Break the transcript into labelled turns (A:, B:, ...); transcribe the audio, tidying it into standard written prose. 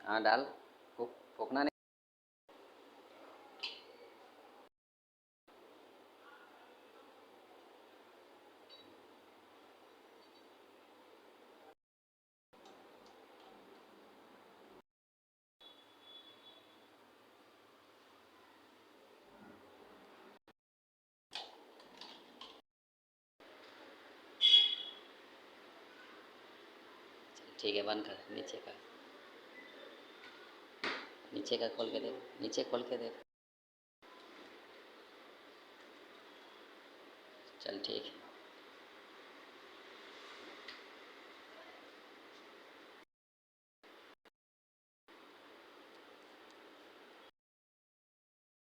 A: हाँ डाल। फूकना नहीं। ठीक है, बंद कर। नीचे का खोल के देख, नीचे खोल के देख।